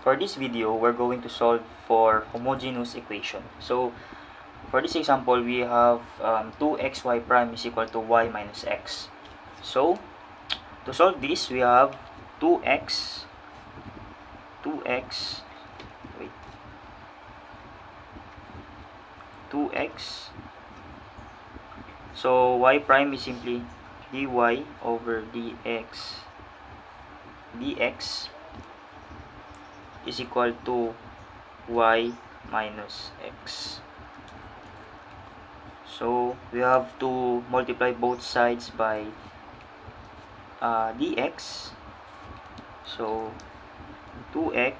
For this video, we're going to solve for homogeneous equation. So, for this example, we have 2xy prime is equal to y minus x. So, to solve this, we have 2x, wait, 2x. So, y prime is simply dy over dx is equal to y minus x. So, we have to multiply both sides by dx. So, 2x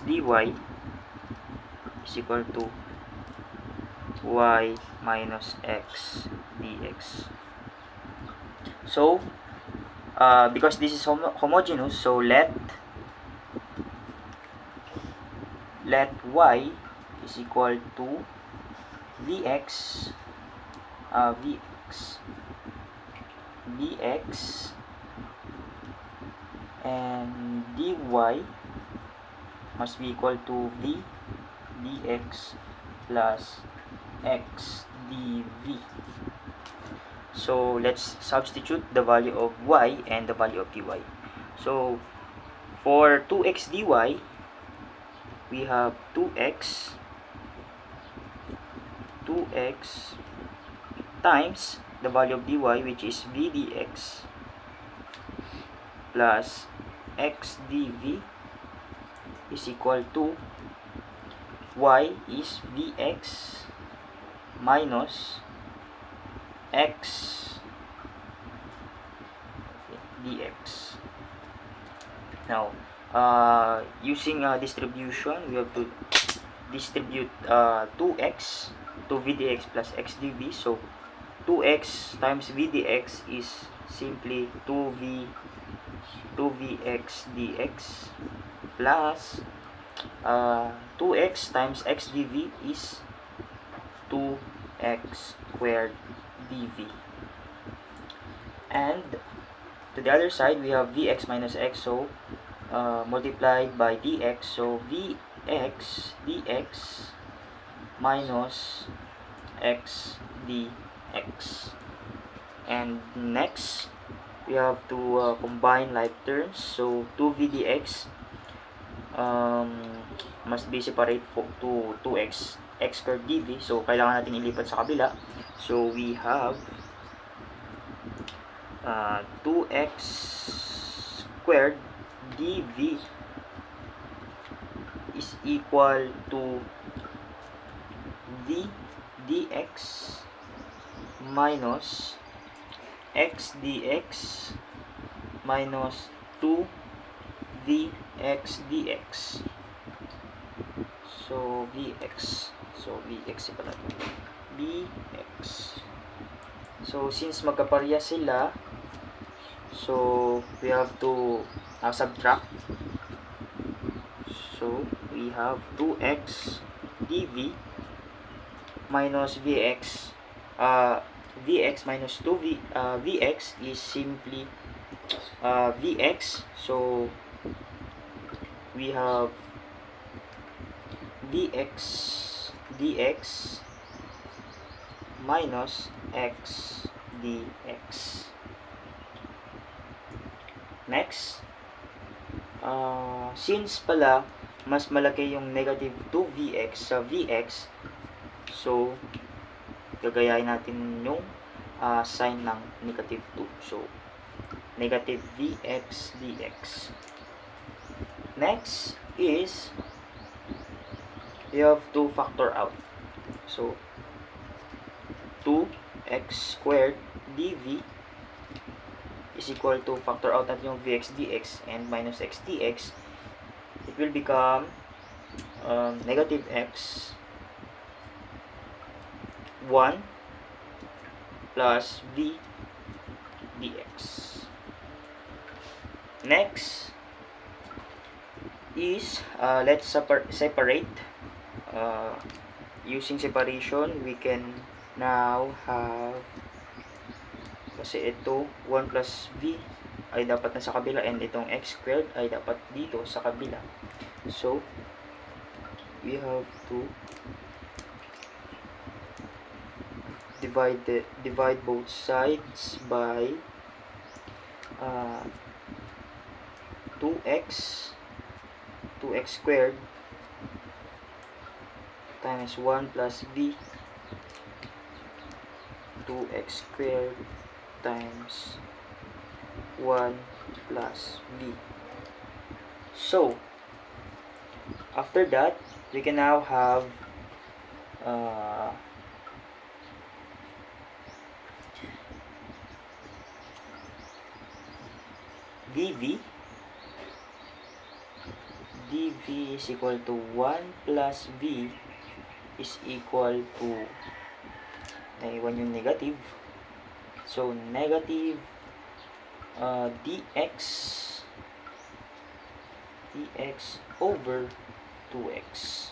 dy is equal to y minus x dx. So, because this is homogeneous, so let y is equal to vx dx and dy must be equal to v dx plus x dv. So let's substitute the value of y and the value of dy. So for 2x dy, we have 2x times the value of dy, which is v dx plus x dv is equal to y is vx minus x dx. Now, using distribution, we have to distribute 2x to v dx plus x dv. So 2x times v dx is simply 2vx dx plus 2x times x dv is 2x squared dv. And to the other side, we have vx minus x, so multiplied by dx, so vx dx minus x dx. And next, we have to combine like terms, so 2v dx must be separate to 2x x squared dv, so kailangan natin ilipat sa kabila. So we have 2x squared dv is equal to v dx minus x dx minus 2vx dx. So vx pala, bx. So since magkapareha sila, so we have to subtract. So we have 2x dv minus vx minus 2v vx is simply vx. So we have vx dx minus x dx. Next, since pala mas malaki yung negative 2vx sa vx, so gagayahin natin yung sign ng negative 2. So negative vx dx. Next is you have to factor out. So 2x squared dv is equal to, factor out natin yung vx dx and minus x dx. It will become negative x 1 plus v dx. Next is let's separate. Using separation, we can now have, kasi ito 1 plus v ay dapat nasa kabila and itong x squared ay dapat dito sa kabila. So, we have to divide both sides by 2x squared times 1 plus v, 2x squared times 1 plus v. So, after that, we can now have dv is equal to 1 plus v is equal to, naiwan yung negative, so negative dx over 2x.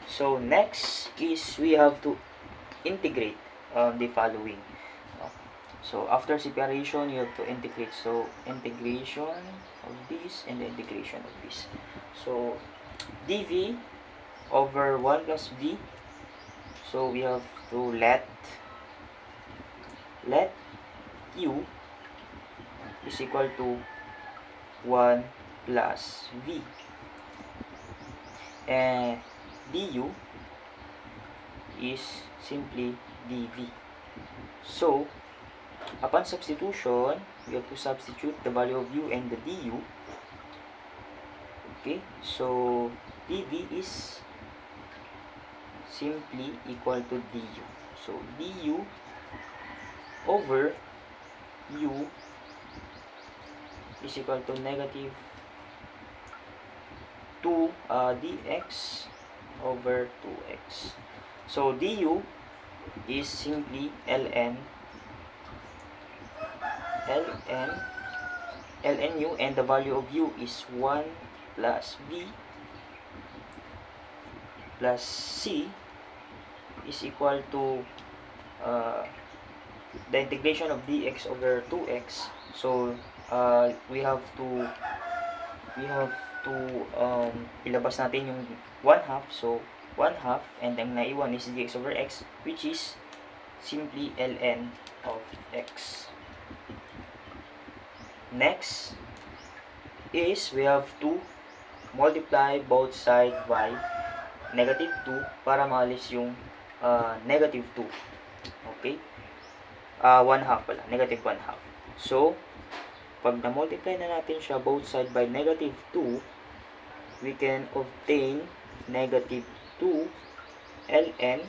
So next is we have to integrate the following. So after separation, you have to integrate. So integration of this and the integration of this. So dv over 1 plus v. So we have to let u is equal to 1 plus v. And du is simply dv. So upon substitution, we have to substitute the value of u and the du. Okay, so dv is simply equal to du. So du over u is equal to negative 2 dx over 2x. So du is simply ln u, and the value of u is 1 plus v plus c is equal to the integration of dx over 2x. So we have to ilabas natin yung 1/2. So 1/2, and ang naiwan is dx over x, which is simply ln of x. Next is we have to multiply both sides by negative 2 para maalis yung negative 2. Okay? 1/2 pala. Negative 1/2. So, pag na-multiply na natin siya both sides by negative 2, we can obtain negative 2 ln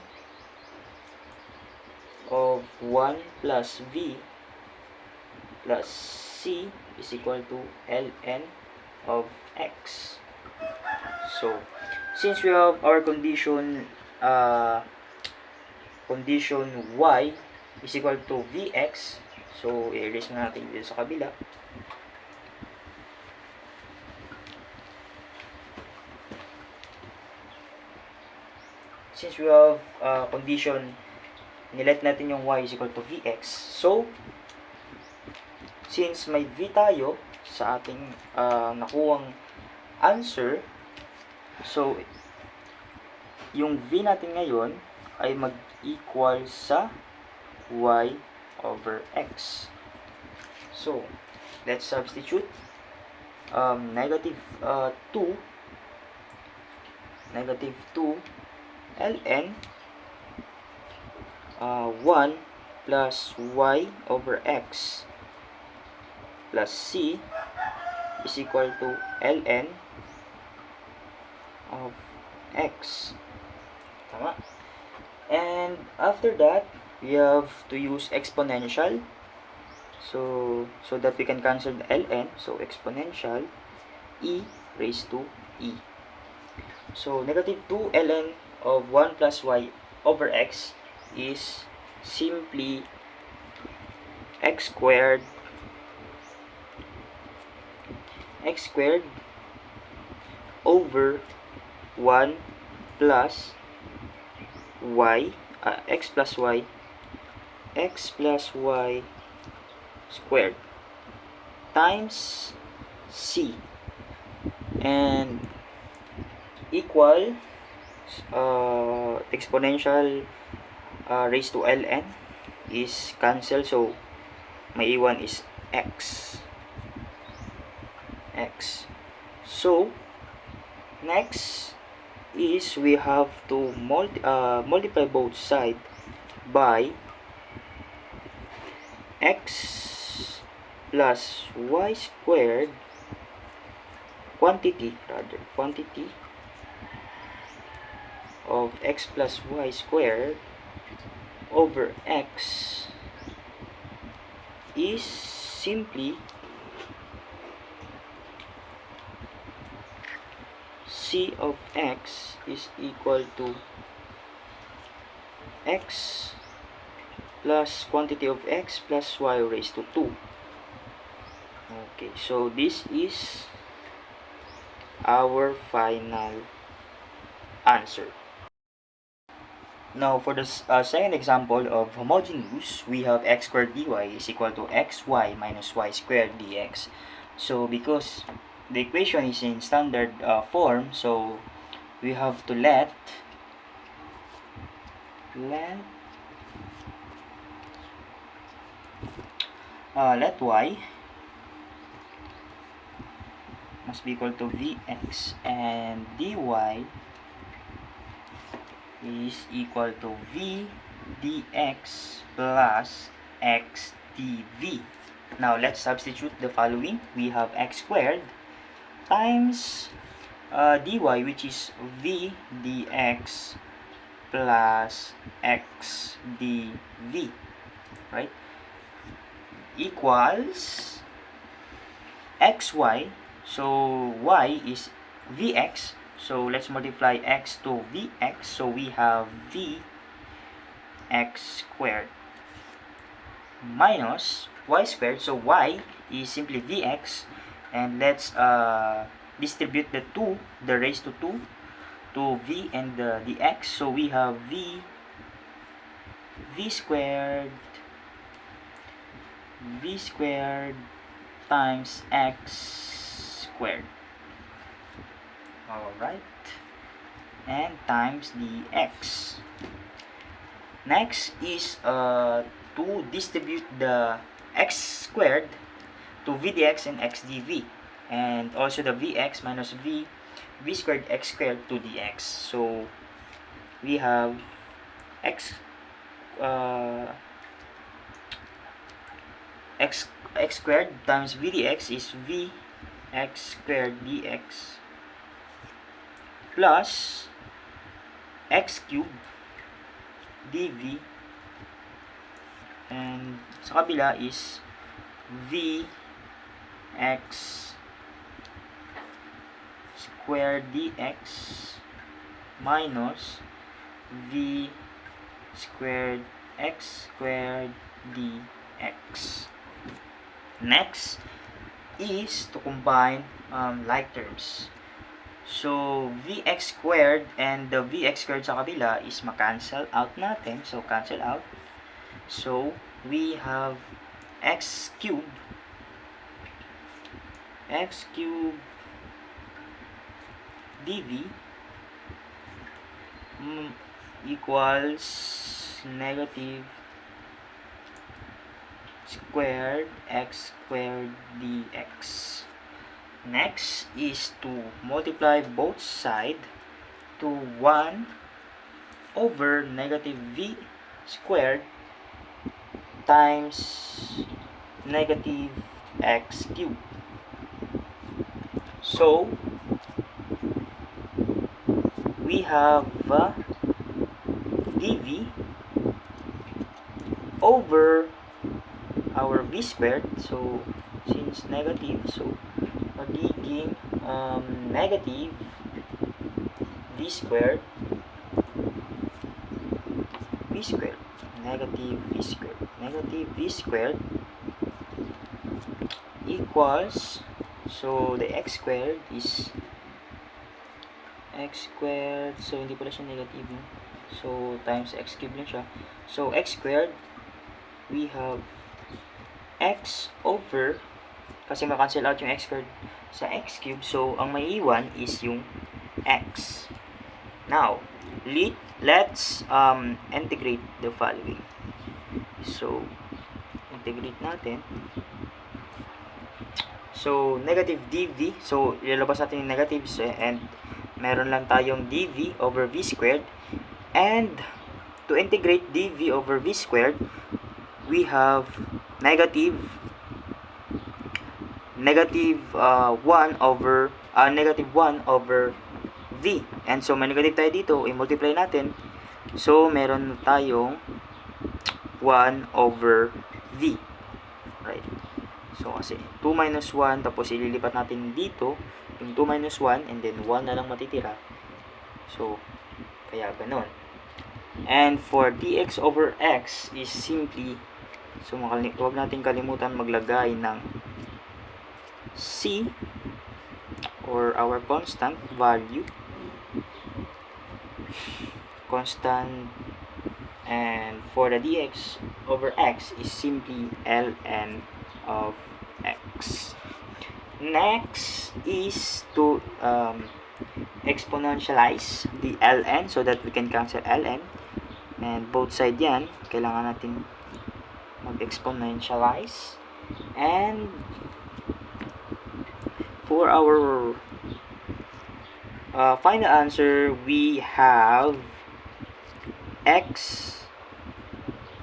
of 1 plus v plus c is equal to ln of x. So, since we have our condition y is equal to vx, so i-erase na natin dito sa kabila. Since we have condition, nilet natin yung y is equal to vx. So, since may v tayo sa ating nakuwang answer, so yung v natin ngayon ay mag-equal sa y over x. So, let's substitute negative 2 ln 1 plus y over x plus c is equal to ln of x. Tama. And after that, we have to use exponential. So that we can cancel the ln. So exponential e raised to e. So negative 2 ln of 1 plus y over x is simply x squared over 1 plus y x plus y squared. times c, and equal exponential raised to ln is cancel, so may iwan is x. So next is we have to multiply both sides by x plus y squared quantity of x plus y squared over x is simply c of x is equal to x plus quantity of x plus y raised to 2. Okay, so this is our final answer. Now, for the second example of homogeneous, we have x squared dy is equal to xy minus y squared dx. So, because the equation is in standard form, so we have to let y must be equal to vx, and dy is equal to v dx plus x dv. Now, let's substitute the following. We have x squared times dy, which is v dx plus x dv, right, equals xy, so y is vx, so let's multiply x to vx, so we have vx squared minus y squared, so y is simply vx, and let's distribute the 2, the raised to 2, to v and the x, so we have v squared times x squared, alright, and times dx. Next is to distribute the x squared to v dx and x dv, and also the vx minus v squared x squared to dx. So we have x squared times v dx is v x squared dx plus x cubed dv, and sa kabila is v x squared dx minus v squared x squared dx. Next is to combine like terms. So, vx squared and the vx squared sa kabila is ma-cancel out natin. So, cancel out. So, we have x cubed dv equals negative squared x squared dx. Next is to multiply both sides to 1 over negative v squared times negative x cubed. So, we have dv over our v squared. So, since negative, so magiging negative v squared equals, so the x squared is x squared, so hindi pala siya negative, no? So times x cubed lang siya. So x squared, we have x over kasi makancel out yung x squared sa x cube. So, ang may iwan is yung x. Now, let's integrate the following. So, integrate natin. So, negative dv. So, ilalabas natin yung negatives and meron lang tayong dv over v squared. And, to integrate dv over v squared, we have negative 1 over v. And so, may negative tayo dito, i-multiply natin. So, meron tayong 1 over v. Right. So, kasi 2 minus 1, tapos ililipat natin dito, yung 2 minus 1, and then 1 na lang matitira. So, kaya ganon. And for dx over x is simply, so huwag natin kalimutan maglagay ng c or our constant value, and for the dx over x is simply ln of x. Next is to exponentialize the ln so that we can cancel ln, and both side yan kailangan natin mag-exponentialize. And for our final answer, we have x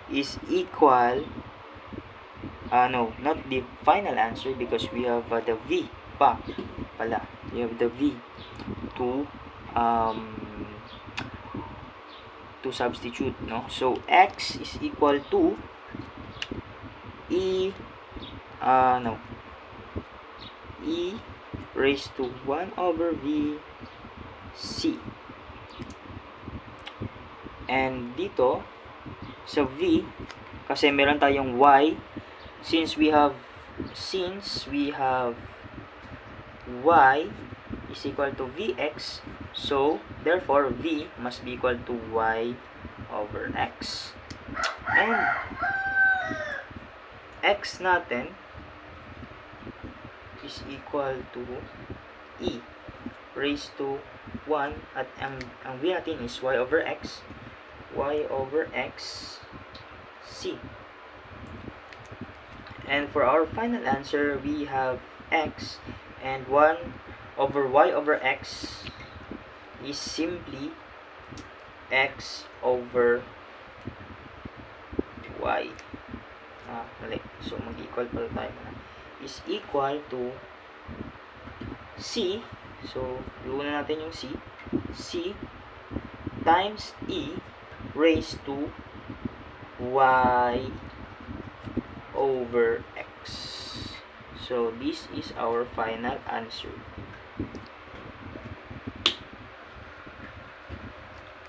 is equal, no, not the final answer, because we have the v pa pala. We have the v to substitute, no? So x is equal to e raised to 1 over v c. And dito sa v, kasi meron tayong y, since we have y is equal to vx, so therefore v must be equal to y over x. And x natin is equal to e raised to 1, at ang v natin is y over x c. And for our final answer, we have x, and 1 over y over x is simply x over y. Mali. So, mag-equal pala tayo na. Is equal to c. So, iuna natin yung c. c times e raised to y over x. So, this is our final answer.